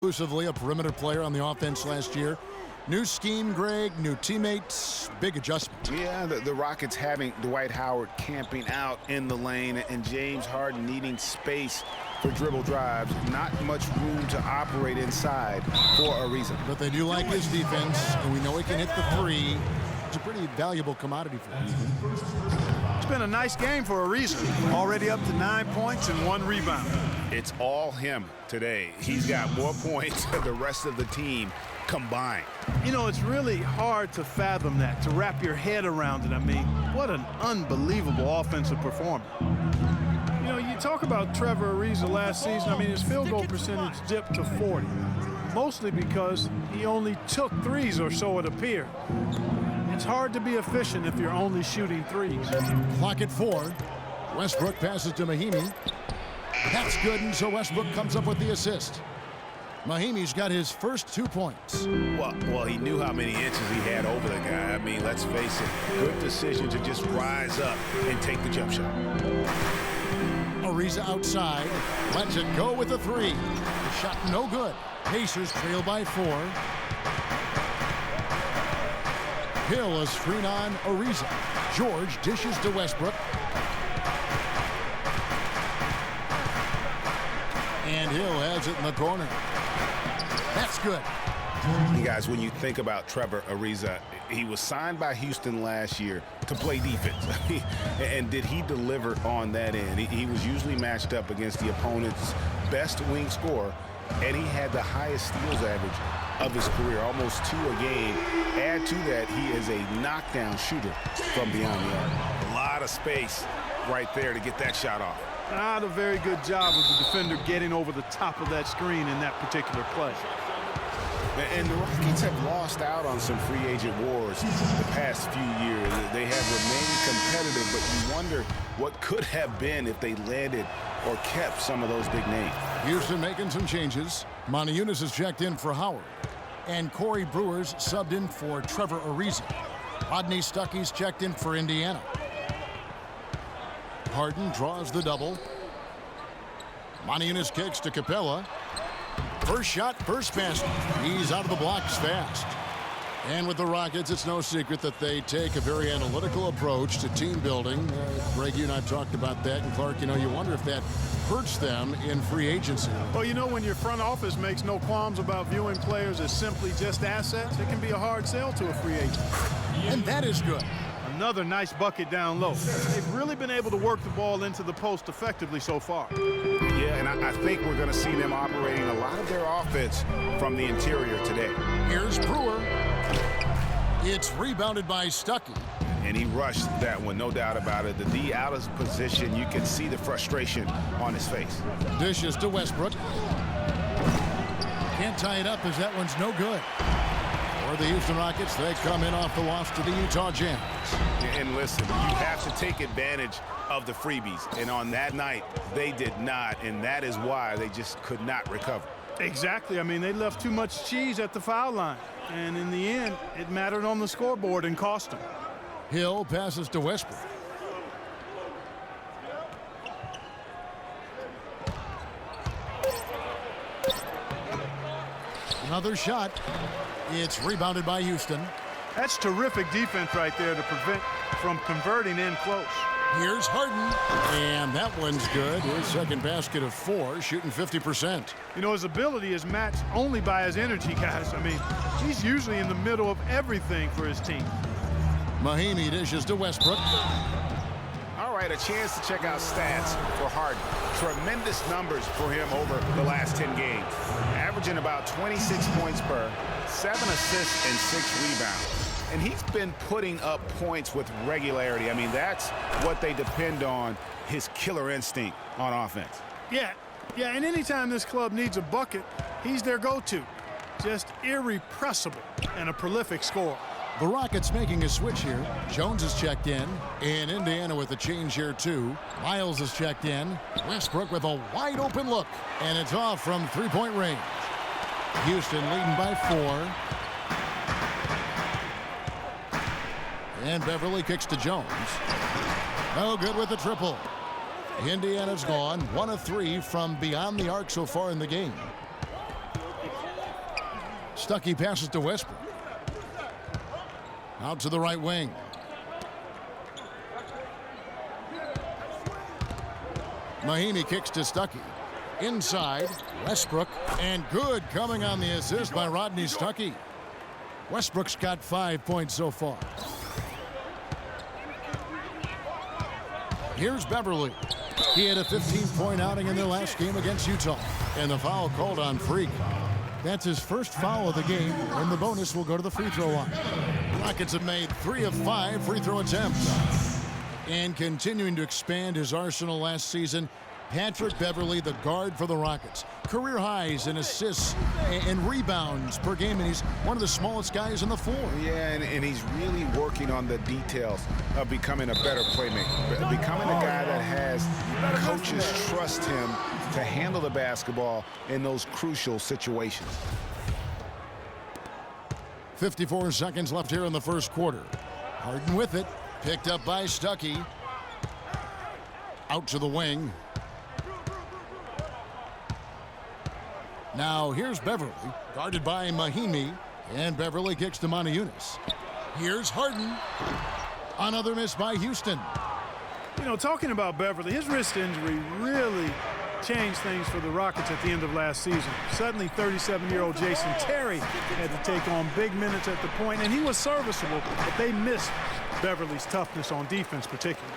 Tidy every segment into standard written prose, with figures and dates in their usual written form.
Exclusively a perimeter player on the offense last year. New scheme, Greg, new teammates, big adjustment. Yeah, the Rockets having Dwight Howard camping out in the lane and James Harden needing space for dribble drives. Not much room to operate inside for a reason. But they do like his defense, and we know he can hit the three. It's a pretty valuable commodity for us. It's been a nice game for a reason. Already up to 9 points and 1 rebound. It's all him today. He's got more points than the rest of the team combined. You know, it's really hard to fathom that, to wrap your head around it. I mean, what an unbelievable offensive performer. You know, you talk about Trevor Ariza last season. I mean, his field goal percentage dipped to 40, mostly because he only took threes, or so it appeared. It's hard to be efficient if you're only shooting threes. Clock at 4. Westbrook passes to Mahinmi. That's good, and so Westbrook comes up with the assist. Mahimi's got his first 2 points. Well, he knew how many inches he had over the guy. I mean, let's face it, good decision to just rise up and take the jump shot. Ariza outside, lets it go with a 3. The shot no good. Pacers trail by 4. Hill a screen on Ariza. George dishes to Westbrook. And Hill has it in the corner. That's good. You guys, when you think about Trevor Ariza, he was signed by Houston last year to play defense. And did he deliver on that end? He was usually matched up against the opponent's best wing scorer, and he had the highest steals average of his career, almost 2 a game. Add to that, he is a knockdown shooter from beyond the arc. A lot of space right there to get that shot off. Not a very good job of the defender getting over the top of that screen in that particular play. And the Rockets have lost out on some free agent wars the past few years. They have remained competitive, but you wonder what could have been if they landed or kept some of those big names. Houston making some changes. Moniunas has checked in for Howard. And Corey Brewer's subbed in for Trevor Ariza. Rodney Stuckey's checked in for Indiana. Harden draws the double. Moniunas kicks to Capella. First shot, first basket. He's out of the blocks fast. And with the Rockets, it's no secret that they take a very analytical approach to team building. Greg, you and I have talked about that. And Clark, you know, you wonder if that hurts them in free agency. Well, you know, when your front office makes no qualms about viewing players as simply just assets, it can be a hard sell to a free agent. And that is good. Another nice bucket down low. They've really been able to work the ball into the post effectively so far. Yeah, and I think we're going to see them operating a lot of their offense from the interior today. Here's Brewer. It's rebounded by Stuckey. And he rushed that one, no doubt about it. The D out of position, you can see the frustration on his face. Dishes to Westbrook. Can't tie it up as that one's no good. For the Houston Rockets, they come in off the loss to the Utah Jazz. And listen, you have to take advantage of the freebies. And on that night, they did not. And that is why they just could not recover. Exactly. I mean, they left too much cheese at the foul line. And in the end, it mattered on the scoreboard and cost them. Hill passes to Westbrook. Another shot. It's rebounded by Houston. That's terrific defense right there to prevent from converting in close. Here's Harden, and that one's good. His second basket of 4, shooting 50%. You know, his ability is matched only by his energy, guys. I mean, he's usually in the middle of everything for his team. Mahinmi dishes to Westbrook. All right, a chance to check out stats for Harden. Tremendous numbers for him over the last 10 games. Averaging about 26 points per, 7 assists and 6 rebounds. And he's been putting up points with regularity. I mean, that's what they depend on, his killer instinct on offense. Yeah, and anytime this club needs a bucket, he's their go-to. Just irrepressible and a prolific scorer. The Rockets making a switch here. Jones is checked in. And Indiana with a change here, too. Miles is checked in. Westbrook with a wide open look. And it's off from three-point range. Houston leading by 4. And Beverly kicks to Jones. No good with the triple. Indiana's gone 1 of 3 from beyond the arc so far in the game. Stuckey passes to Westbrook. Out to the right wing. Mahinmi kicks to Stuckey. Inside, Westbrook, and good coming on the assist by Rodney Stuckey. Westbrook's got 5 points so far. Here's Beverly. He had a 15-point outing in their last game against Utah. And the foul called on Freak. That's his first foul of the game, and the bonus will go to the free throw line. Rockets have made 3 of 5 free throw attempts. And continuing to expand his arsenal last season, Patrick Beverly, the guard for the Rockets. Career highs in assists and rebounds per game, and he's one of the smallest guys on the floor. Yeah, and he's really working on the details of becoming a better playmaker. Becoming a guy that has coaches trust him to handle the basketball in those crucial situations. 54 seconds left here in the first quarter. Harden with it. Picked up by Stuckey. Out to the wing. Now here's Beverly, guarded by Mahinmi, and Beverly kicks to Moniunas. Here's Harden. Another miss by Houston. You know, talking about Beverly, his wrist injury really changed things for the Rockets at the end of last season. Suddenly, 37-year-old Jason Terry had to take on big minutes at the point, and he was serviceable, but they missed Beverly's toughness on defense particularly.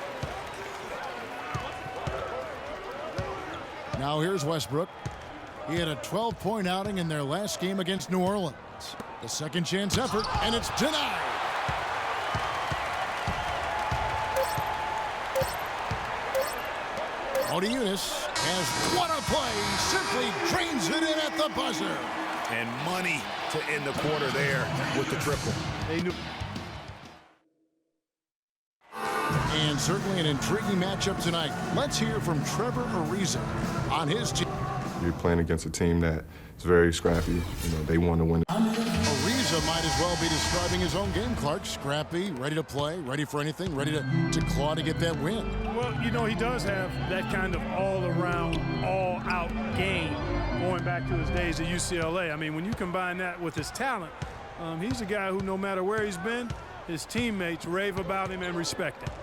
Now here's Westbrook. He had a 12-point outing in their last game against New Orleans. The second chance effort, and it's denied. Moniunas has what a play. Simply drains it in at the buzzer. And money to end the quarter there with the triple. They knew. And certainly an intriguing matchup tonight. Let's hear from Trevor Ariza on his team. You're playing against a team that is very scrappy. You know, they want to win. Ariza might as well be describing his own game, Clark. Scrappy, ready to play, ready for anything, ready to claw to get that win. Well, you know, he does have that kind of all-around, all-out game going back to his days at UCLA. I mean, when you combine that with his talent, he's a guy who, no matter where he's been, his teammates rave about him and respect him.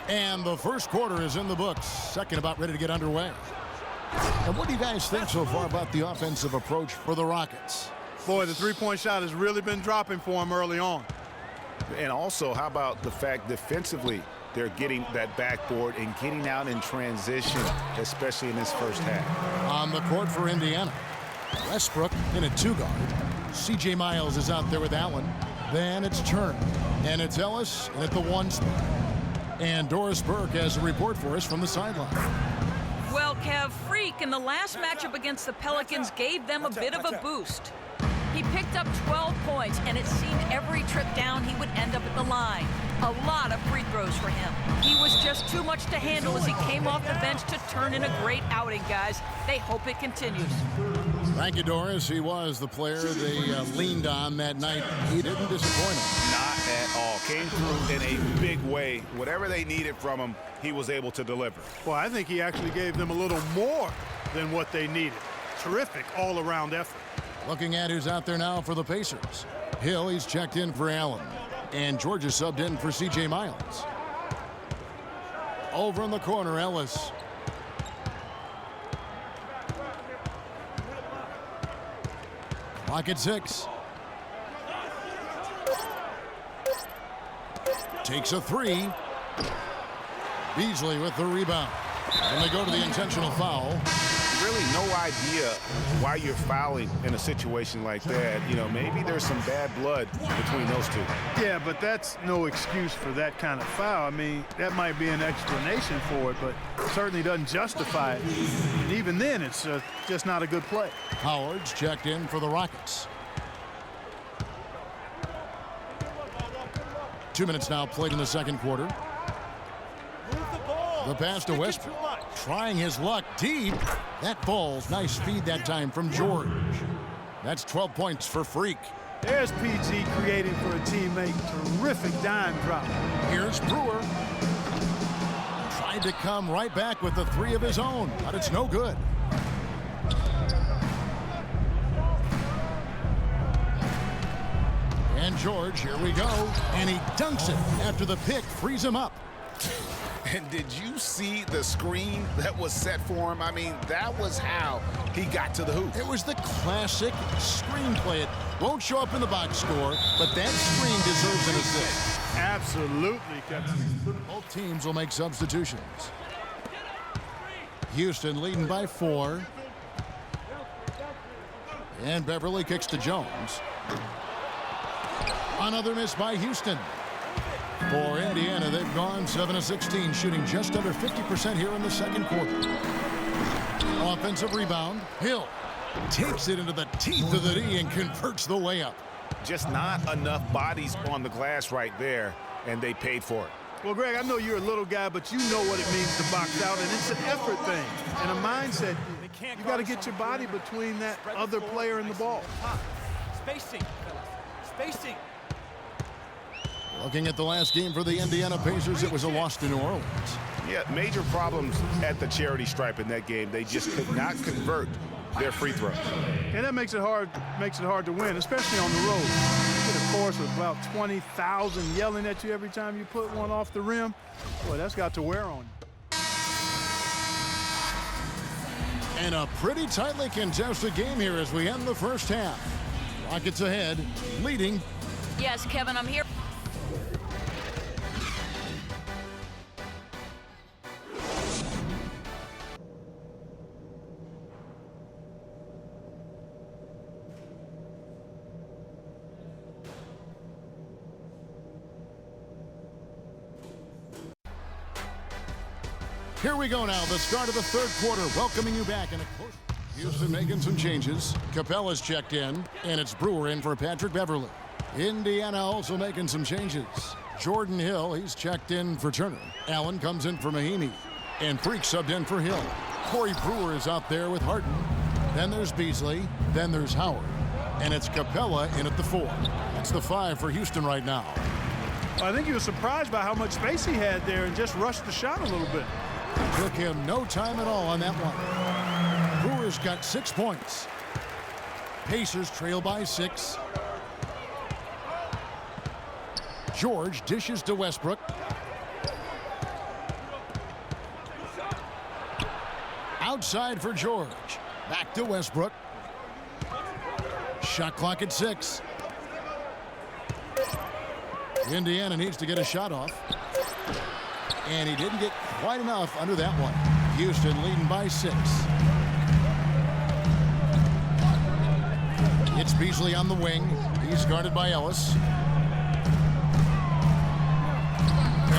And the first quarter is in the books. Second about ready to get underway. And what do you guys think so far about the offensive approach for the Rockets? Boy, the three-point shot has really been dropping for him early on. And also, how about the fact defensively they're getting that backboard and getting out in transition, especially in this first half. On the court for Indiana, Westbrook in a two-guard. C.J. Miles is out there with Allen. Then it's Turner. And it's Ellis and at the one spot. And Doris Burke has a report for us from the sideline. Well, Kev, Freak in the last matchup against the Pelicans gave them a bit of a boost. He picked up 12 points, and it seemed every trip down he would end up at the line. A lot of free throws for him. He was just too much to handle as he came off the bench to turn in a great outing, guys. They hope it continues. Thank you, Doris. He was the player they leaned on that night. He didn't disappoint them. Not at all. Came through in a big way. Whatever they needed from him, he was able to deliver. Well, I think he actually gave them a little more than what they needed. Terrific all-around effort. Looking at who's out there now for the Pacers. Hill, he's checked in for Allen. And Georgia subbed in for C.J. Miles. Over in the corner, Ellis. Clock at 6. Takes a three. Beasley with the rebound. And they go to the intentional foul. Really no idea why you're fouling in a situation like that. You know, maybe there's some bad blood between those two. Yeah, but that's no excuse for that kind of foul. I mean, that might be an explanation for it, but certainly doesn't justify it. And even then, it's just not a good play. Howard's checked in for the Rockets. 2 minutes now played in the second quarter. The pass to Westbrook. Trying his luck deep. That falls. Nice feed that time from George. That's 12 points for Freak. There's PG creating for a teammate. Terrific dime drop. Here's Brewer. Tried to come right back with the three of his own, but it's no good. George, here we go. And he dunks it after the pick frees him up. And did you see the screen that was set for him? I mean, that was how he got to the hoop. It was the classic screenplay. It won't show up in the box score, but that screen deserves an assist. Absolutely. Both teams will make substitutions. Houston leading by 4. And Beverly kicks to Jones. Another miss by Houston. For Indiana, they've gone 7 of 16, shooting just under 50% here in the second quarter. Offensive rebound. Hill takes it into the teeth of the D and converts the layup. Just not enough bodies on the glass right there, and they paid for it. Well, Greg, I know you're a little guy, but you know what it means to box out, and it's an effort thing and a mindset. You got to get your body between that other player and the ball. Spacing. Spacing. Looking at the last game for the Indiana Pacers, it was a loss to New Orleans. Yeah, major problems at the charity stripe in that game. They just could not convert their free throws. And that makes it hard to win, especially on the road. You get a course with about 20,000 yelling at you every time you put one off the rim. Boy, that's got to wear on you. And a pretty tightly contested game here as we end the first half. Rockets ahead, leading. Yes, Kevin, I'm here. Here we go now, the start of the third quarter, welcoming you back in a close. Houston making some changes. Capella's checked in, and it's Brewer in for Patrick Beverly. Indiana also making some changes. Jordan Hill, he's checked in for Turner. Allen comes in for Mahinmi, and Freak subbed in for Hill. Corey Brewer is out there with Harden. Then there's Beasley, then there's Howard, and it's Capella in at the 4. That's the 5 for Houston right now. I think he was surprised by how much space he had there and just rushed the shot a little bit. Took him no time at all on that one. Brewers got 6 points. Pacers trail by 6. George dishes to Westbrook. Outside for George. Back to Westbrook. Shot clock at 6. Indiana needs to get a shot off. And he didn't get quite enough under that one. Houston leading by 6. It's Beasley on the wing. He's guarded by Ellis.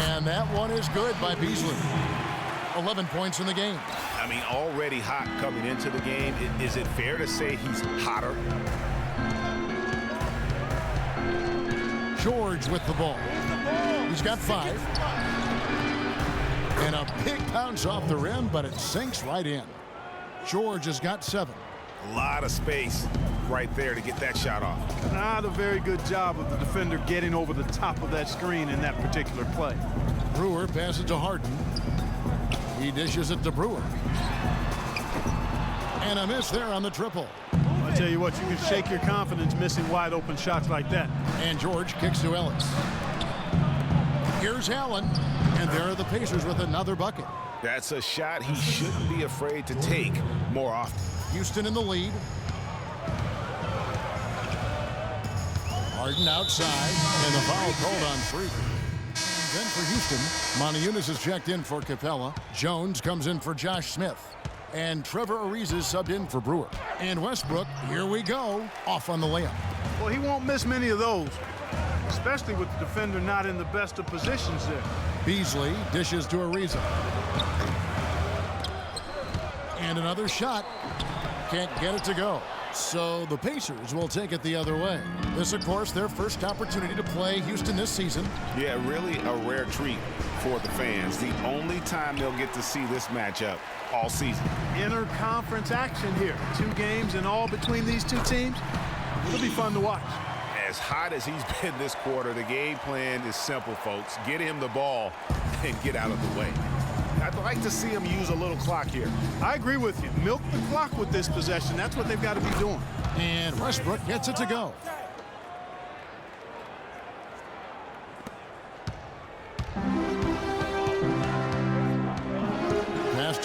And that one is good by Beasley. 11 points in the game. I mean, already hot coming into the game. Is it fair to say he's hotter? George with the ball. He's got 5. And a big bounce off the rim, but it sinks right in. George has got 7. A lot of space right there to get that shot off. Not a very good job of the defender getting over the top of that screen in that particular play. Brewer passes to Harden. He dishes it to Brewer. And a miss there on the triple. I tell you what, you can shake your confidence missing wide open shots like that. And George kicks to Ellis. Here's Allen. And there are the Pacers with another bucket. That's a shot he shouldn't be afraid to take more often. Houston in the lead. Harden outside, and the foul called on 3. Then for Houston, Monteunice is checked in for Capella. Jones comes in for Josh Smith. And Trevor Ariza subbed in for Brewer. And Westbrook, here we go, off on the layup. Well, he won't miss many of those, especially with the defender not in the best of positions there. Beasley dishes to Ariza. And another shot. Can't get it to go. So the Pacers will take it the other way. This, of course, their first opportunity to play Houston this season. Yeah, really a rare treat for the fans. The only time they'll get to see this matchup all season. Inter-conference action here. 2 games in all between these two teams. It'll be fun to watch. As hot as he's been this quarter, the game plan is simple, folks. Get him the ball and get out of the way. I'd like to see him use a little clock here. I agree with you. Milk the clock with this possession. That's what they've got to be doing. And Westbrook gets it to go.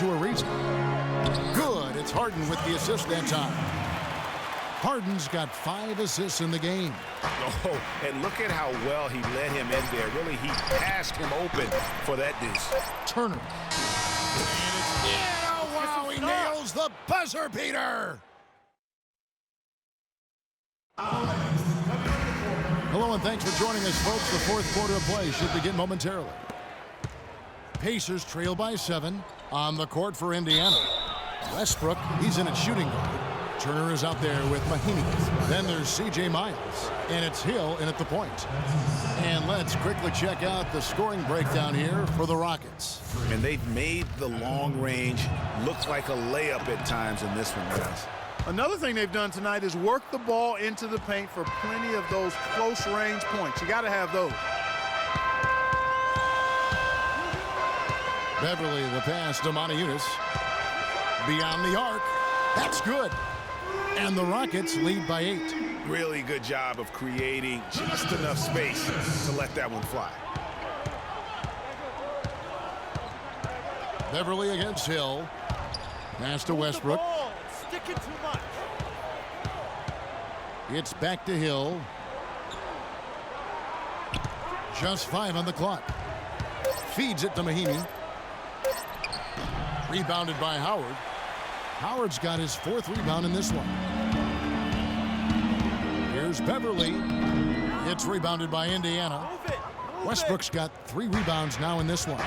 to Ariza. Good. It's Harden with the assist that time. Harden's got 5 assists in the game. Oh, and look at how well he led him in there. Really, he passed him open for that deuce. Turner. And it's in. Oh, wow, he nails the buzzer beater. Hello, and thanks for joining us, folks. The fourth quarter of play should begin momentarily. Pacers trail by 7 on the court for Indiana. Westbrook, he's in at shooting guard. Turner is out there with Mahinmi. Then there's C.J. Miles, and it's Hill in at the point. And let's quickly check out the scoring breakdown here for the Rockets. And they've made the long range look like a layup at times in this one, guys. Another thing they've done tonight is work the ball into the paint for plenty of those close-range points. You got to have those. Beverly, the pass to Montejunas. Beyond the arc. That's good. And the Rockets lead by 8. Really good job of creating just enough space to let that one fly. Beverly against Hill. Pass to Westbrook. Sticking too much. It's back to Hill. Just 5 on the clock. Feeds it to Mahinmi. Rebounded by Howard. Howard's got his 4th rebound in this one. Here's Beverly. It's rebounded by Indiana. Westbrook's got 3 rebounds now in this one.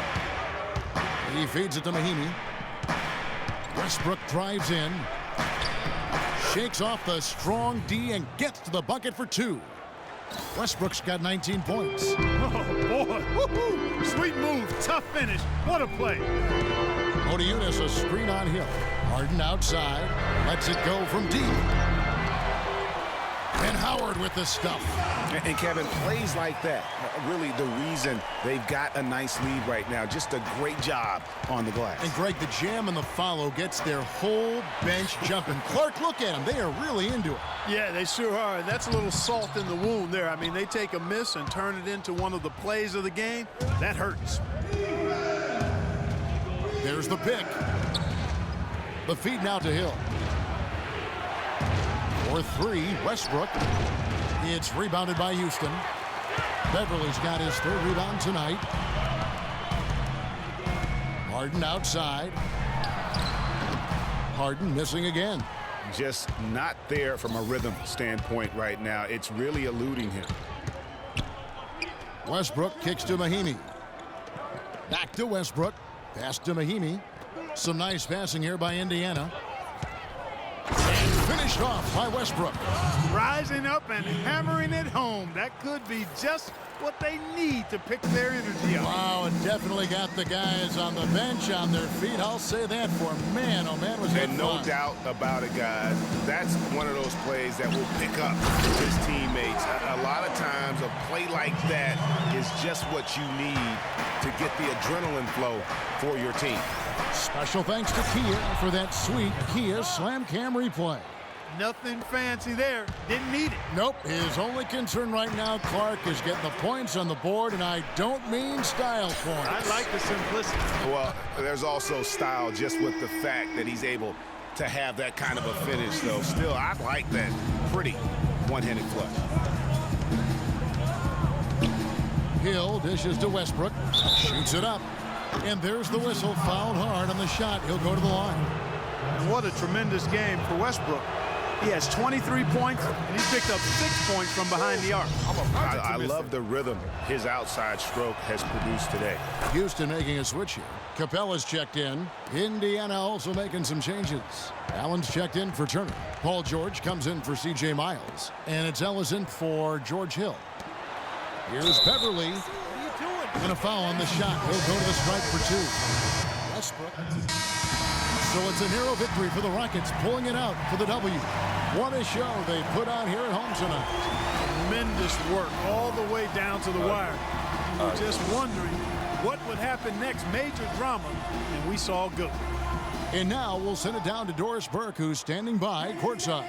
He feeds it to Mahinmi. Westbrook drives in. Shakes off the strong D and gets to the bucket for 2. Westbrook's got 19 points. Oh, boy. Woo-hoo. Sweet move. Tough finish. What a play. Montejunas a screen on Hill. Harden outside. Lets it go from deep. And Howard with the stuff. And Kevin, plays like that, really the reason they've got a nice lead right now. Just a great job on the glass. And Greg, the jam and the follow gets their whole bench jumping. Clark, look at them. They are really into it. Yeah, they sure are. That's a little salt in the wound there. I mean, they take a miss and turn it into one of the plays of the game. That hurts. There's the pick. The feed now to Hill. For 3, Westbrook. It's rebounded by Houston. Beverly's got his 3rd rebound tonight. Harden outside. Harden missing again. Just not there from a rhythm standpoint right now. It's really eluding him. Westbrook kicks to Mahinmi. Back to Westbrook. Pass to Mahinmi. Some nice passing here by Indiana. And finished off by Westbrook. Rising up and hammering it home. That could be just what they need to pick their energy up. Wow, it definitely got the guys on the bench on their feet. I'll say that for man, oh man, was that And no fun. doubt about it, guys. That's one of those plays that will pick up his teammates. A lot of times, a play like that is just what you need to get the adrenaline flow for your team. Special thanks to Kia for that sweet Kia Slam Cam replay. Nothing fancy there. Didn't need it. Nope, his only concern right now, Clark, is getting the points on the board, and I don't mean style points. I like the simplicity. Well, there's also style just with the fact that he's able to have that kind of a finish, though. Still, I like that pretty one-handed flush. Hill dishes to Westbrook, shoots it up, and there's the whistle. Fouled hard on the shot. He'll go to the line. What a tremendous game for Westbrook. He has 23 points, and he's picked up 6 points from behind the arc. I love the rhythm his outside stroke has produced today. Houston making a switch here. Capella's checked in. Indiana also making some changes. Allen's checked in for Turner. Paul George comes in for C.J. Miles. And it's Ellison for George Hill. Here's Beverly. And a foul on the shot. He'll go to the stripe for 2. Westbrook. So it's a narrow victory for the Rockets, pulling it out for the W. What a show they put on here at home tonight. Tremendous work all the way down to the wire. We were just wondering what would happen next. Major drama, and we saw good. And now we'll send it down to Doris Burke, who's standing by courtside.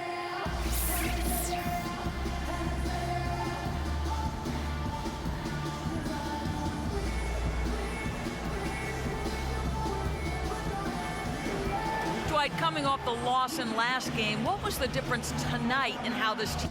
Dwight, coming off the loss in last game, what was the difference tonight in how this team...